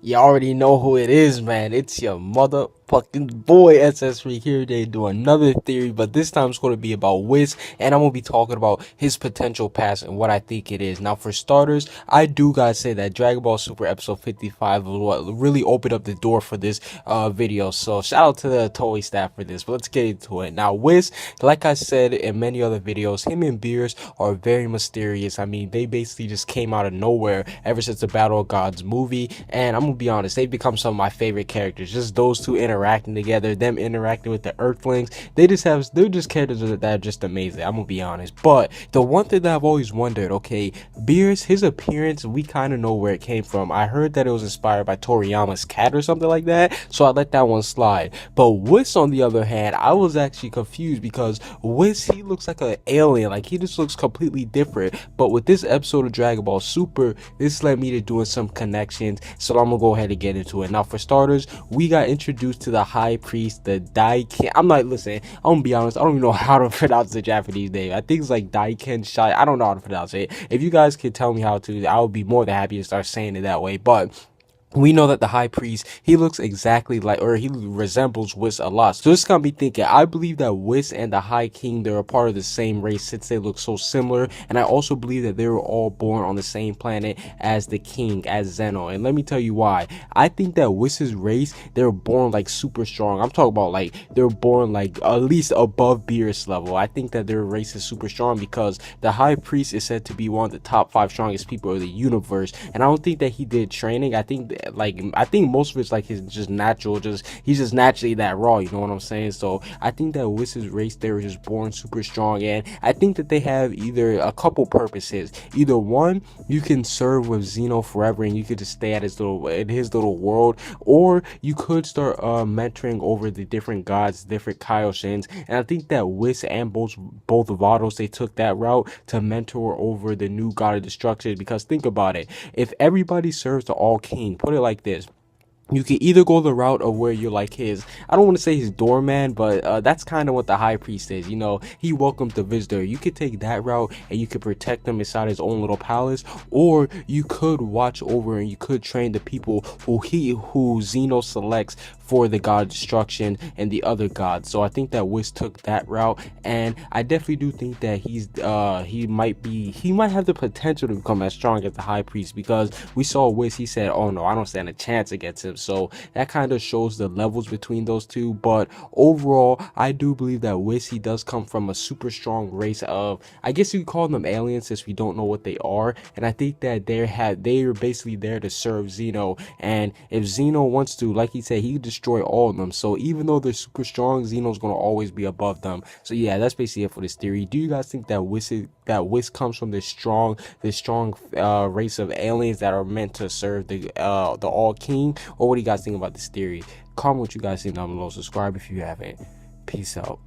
You already know who it is, man. It's your motherfucking boy SS3 here today doing another theory, but this time it's going to be about Whis, and I'm going to be talking about his potential past and what I think it is. Now, for starters, I do gotta say that Dragon Ball Super Episode 55 was what really opened up the door for this video, so shout out to the Toei staff for this, but let's get into it. Now, Whis, like I said in many other videos, him and Beerus are very mysterious. I mean, they basically just came out of nowhere ever since the Battle of Gods movie, and I'm gonna be honest, they've become some of my favorite characters. Just those two interacting together, them interacting with the Earthlings, they're just characters that are just amazing. I'm gonna be honest. But the one thing that I've always wondered, okay, Beerus, his appearance, we kind of know where it came from. I heard that it was inspired by Toriyama's cat or something like that, so I let that one slide. But Whis, on the other hand, I was actually confused because Whis, he looks like an alien, like he just looks completely different. But with this episode of Dragon Ball Super, this led me to doing some connections, so I'm gonna go ahead and get into it. Now, for starters, we got introduced to the high priest, the Daiken. Listen, I'm gonna be honest, I don't even know how to pronounce the Japanese name. I think it's like Daiken Shai. I don't know how to pronounce it. If you guys could tell me how to, I would be more than happy to start saying it that way. But we know that the high priest, he looks exactly like, or he resembles Whis a lot. So this got me thinking, I believe that Whis and the high king, they're a part of the same race since they look so similar. And I also believe that they were all born on the same planet as the king, as Zeno. And let me tell you why. I think that Whis' race, they were born like super strong. I'm talking about like, they're born like at least above Beerus level. I think that their race is super strong because the high priest is said to be one of the top 5 strongest people of the universe. And I don't think that he did training. I think most of it's like his just natural, he's just naturally that raw, you know what I'm saying? So I think that Whis' race, they were just born super strong, and I think that they have either a couple purposes. Either one, you can serve with Zeno forever and you could just stay at his little world, or you could start mentoring over the different gods, different Kaioshins. And I think that Whis and both Vados, they took that route to mentor over the new god of destruction. Because think about it, if everybody serves the all king, put it like this, you can either go the route of where you're like his, I don't want to say his doorman, but that's kind of what the high priest is. You know, he welcomes the visitor. You could take that route and you could protect him inside his own little palace, or you could watch over and you could train the people who Zeno selects for the god of destruction and the other gods. So I think that Whis took that route, and I definitely do think that he might have the potential to become as strong as the high priest, because we saw Whis, he said, oh no, I don't stand a chance against him. So that kind of shows the levels between those two. But overall, I do believe that Whis, he does come from a super strong race of, I guess you could call them aliens since we don't know what they are. And I think that they're basically there to serve Zeno, and if Zeno wants to, like he said, he could destroy all of them. So even though they're super strong, Zeno's gonna always be above them. So yeah, that's basically it for this theory. Do you guys think that Whis comes from this strong race of aliens that are meant to serve the all king? Or what do you guys think about this theory? Comment what you guys think down below. Subscribe if you haven't. Peace out.